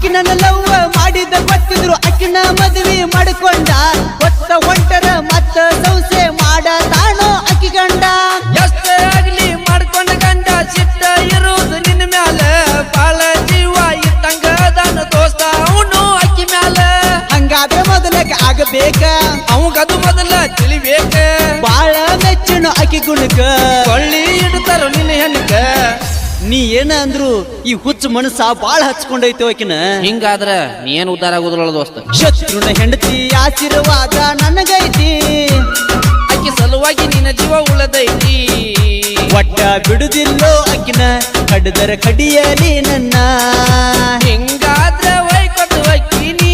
ಅಕ್ಕಿ ನನ್ನ ಲವ್ವ ಮಾಡಿದ ಗೊತ್ತಿದ್ರು ಅಕ್ಕಿನ ಮದುವೆ ಮಾಡಿಕೊಂಡ ಹೊತ್ತ ಹೊಂಟರ ಮತ್ತ ಸೌಸೆ ಮಾಡತಾನೋ ಅಕ್ಕಿ ಗಂಡ ಎಷ್ಟೇ ಆಗ್ಲಿ ಮಾಡ್ಕೊಂಡ ಗಂಡ ಸಿಟ್ಟ ಇರುವುದು ನಿನ್ನ ಮ್ಯಾಲ ಬಾಳ ಜೀವ ಇಟ್ಟಂಗ ಅದಾನ ದೋಸ್ತ ಅವನು ಅಕ್ಕಿ ಮ್ಯಾಲ ಹಂಗಾದ್ರೆ ಮೊದಲಕ್ಕೆ ಆಗಬೇಕ ಅವಂಗದು ಮೊದಲ ತಿಳಿಬೇಕ ಬಾಳ ಮೆಚ್ಚನು ಅಕ್ಕಿ ಗುಣಕ ಕೊಳ್ಳಿ ಇಡ್ತಾರ ನಿನ್ನ ಹೆಣ್ಣಕ ನೀ ಏನ ಅಂದ್ರು ಈ ಹುಚ್ಚ ಮನಸ್ಸ ಬಾಳ ಹಚ್ಕೊಂಡೈತೆ ಆಕಿನ ಹಿಂಗಾದ್ರ ನೀ ಏನ್ ಉದ್ದಾರ ಆಗುದಿಲ್ಲ ದೋಸ್ತ ಶತ್ರುನ ಹೆಂಡತಿ ಆಶೀರ್ವಾದ ನನಗೈತಿ ಅಕ್ಕಿ ಸಲುವಾಗಿ ನಿನ್ನ ಜೀವ ಉಳದೈತಿ ಒಟ್ಟ ಬಿಡುದಿಲ್ಲೋ ಅಕ್ಕಿನ ಕಡದರ ಕಡಿಯಲಿ ನನ್ನ ಹಿಂಗಾದ್ರ ವೈಕೊಟ್ಟು ಅಕ್ಕಿನಿ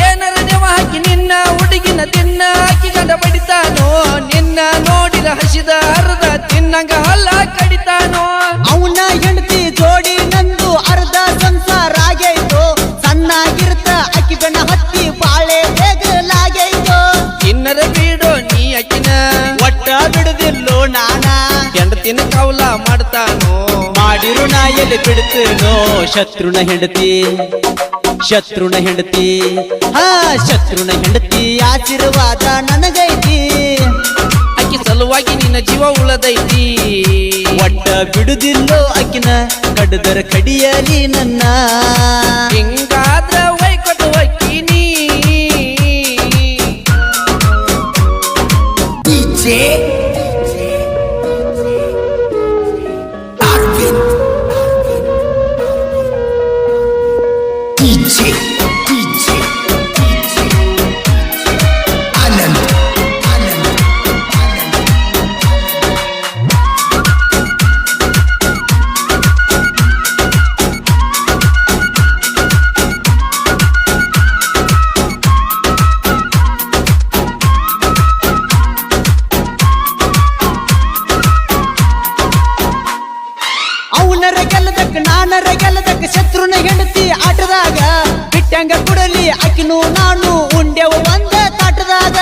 ಏನರ ನೆವ ಹಾಕಿ ನಿನ್ನ ಹುಡುಗಿನ ತಿನ್ನ ಅಕ್ಕಿ ಗಂಡ ಬಡಿತಾನೋ ನಿನ್ನ ನೋಡಿದ ಹಸಿದ ಅರ್ಧ ತಿನ್ನಂಗ ಹಲ್ಲ ಕಡಿತಾನೋ ಅವನ ಹೆಂಡತಿ ಜೋಡಿ ನಂದು ಅರ್ಧ ಸಂಸಾರ ಆಗೈತು ಸಣ್ಣಾಗಿರ್ತ ಅಕ್ಕಿ ಬೆಣ್ಣ ಹತ್ತಿ ಬಾಳೆ ಬೇಗಲಾಗೈತು ತಿನ್ನರ ಬೀಡೋ ನೀ ಅಕ್ಕಿನ ಒಟ್ಟ ಬಿಡುದಿಲ್ಲೋ ನಾನ ಹೆಂಡತಿನ ಕೌಲ ಮಾಡ್ತಾನೋ ಮಾಡಿರು ನಾ ಎಲ್ಲಿ ಬಿಡ್ತೇನೋ ಶತ್ರುನ ಹೆಂಡತಿ ಶತ್ರುನ ಹೆಂಡತಿ ಹಾ ಶತ್ರುನ ಹೆಂಡತಿ ಆಶೀರ್ವಾದ ನನಗೈತಿ ಅಕ್ಕಿ ಸಲುವಾಗಿ ನಿನ್ನ ಜೀವ ಉಳದೈತಿ ಒಟ್ಟ ಬಿಡುದಿಲ್ಲೋ ಅಕ್ಕಿನ ಕಡದರ ಕಡಿಯಲಿ ನನ್ನ ಹಿಂಗಾದ್ರ ವೈಕೊಟ್ಟು ಅಕ್ಕಿನಿ ಅವನರ ಗೆಲ್ಲದಕ್ಕ ನಾನರ ಗೆಲ್ಲದಕ್ಕ ಶತ್ರುನ ಹೆಂಡತಿ ಆಟದಾಗ ಬಿಟ್ಟಂಗ ಕುಡಲಿ ಅಕ್ಕಿನೂ ನಾನು ಉಂಡೆವ ಒಂದ ತಾಟದಾಗ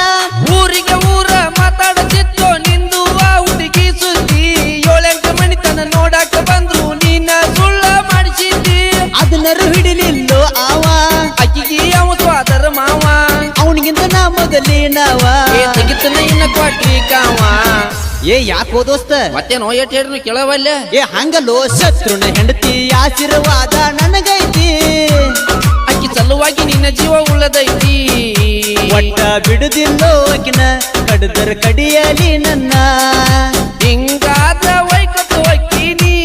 ಊರಿಗೆ ಊರ ಮಾತಾಡತಿತ್ತು ನಿಂದು ಆ ಹುಡುಗಿ ಸುದ್ದಿ 7-8 ಮಣಿತನ ನೋಡಾಕ ಬಂದ್ರು ನೀನ ಸುಳ್ಳ ಮಾಡಿಸಿದ್ದಿ ಅದನ್ನರು ಹಿಡಿಲಿಲ್ಲೋ ಆವ ಅಕ್ಕಿಗೆ ಅವ ಸ್ವಾದರ ಮಾವ ಅವನಿಗಿಂತ ನಾ ಮೊದಲಿನವ ತೆಗಿತನ ಇನ್ನ ಕ್ವಾಟ್ರಿ ಕಾವ ಏ ಯಾಕೋ ದೋಸ್ತ ಮತ್ತೇನೋ ಏಟ್ ಹೇಳ್ರು ಕೇಳವಲ್ಲ ಏ ಹಂಗಲ್ಲೋ ಶತ್ರುನ ಹೆಂಡತಿ ಆಶೀರ್ವಾದ ನನಗೈತಿ ಅಕ್ಕಿ ಸಲುವಾಗಿ ನಿನ್ನ ಜೀವ ಉಳ್ಳದೈತಿ ಒಟ್ಟ ಬಿಡುದಿಲ್ಲೋ ಅಕ್ಕಿನ ಕಡದರ ಕಡಿಯಲಿ ನನ್ನ ಹಿಂಗಾದ ವೈಕೊಟ್ಟು ಅಕ್ಕಿನಿ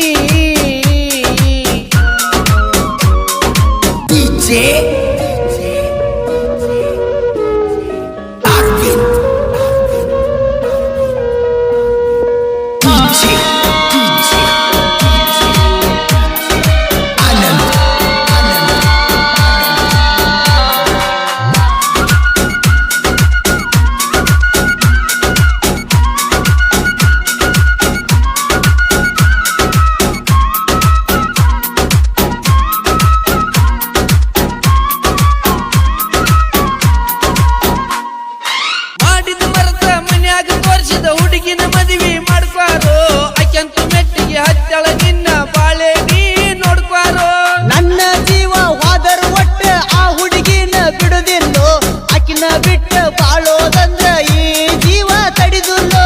ಮಾಡಿದ ಮರದ ಮನ್ಯಾಗ ತೋರಿಸಿದ ಹುಡುಗಿನ ಮದುವೆ ಮಾಡ್ಕ್ವಾರೋ ಅಕ್ಕಂತು ಮೆಟ್ಟಿಗೆ ಹತ್ತಳ ನಿನ್ನ ಬಾಳೆ ನೀ ನೋಡ್ಕ್ವಾರೋ ನನ್ನ ಜೀವ ಹೋದರ ಒಟ್ಟ ಆ ಹುಡುಗಿನ ಬಿಡುದಿಲ್ಲೋ ಅಕ್ಕಿನ ಬಿಟ್ಟ ಬಾಳೋದಂದ್ರ ಈ ಜೀವ ತಡಿದುಲ್ಲೋ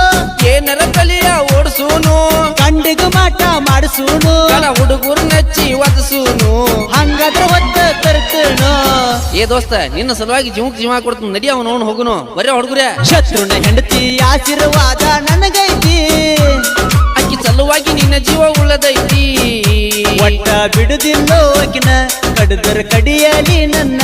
ಏನರ ತಲೆಯ ಓಡಿಸೂನು ಕಂಡಿಗ ಮಾಟ ಮಾಡಿಸೂನು ಗಣ ಹುಡುಗರು ನಚ್ಚಿ ಒದಸೂನು ಹಂಗಾದ್ರ ಹೊತ್ತ ತರ್ತೇನೋ ಏ ದೋಸ್ತ ನಿನ್ನ ಸಲುವಾಗಿ ಜೀವಕ್ಕೆ ಜೀವ ಕೊಡ್ತೀನಿ ನಡಿ ಅವನು ಅವನು ಹೋಗುನು ಬರೇ ಹುಡುಗರೇ ಶತ್ರುನ ಹೆಂಡತಿ ಆಶೀರ್ವಾದ ನನಗೈತಿ ಅಕ್ಕಿ ಸಲುವಾಗಿ ನಿನ್ನ ಜೀವ ಉಳ್ಳದೈತಿ ಒಟ್ಟ ಬಿಡುದಿಲ್ಲೋ ಅಕ್ಕಿನ ಕಡದರ ಕಡಿಯಲಿ ನನ್ನ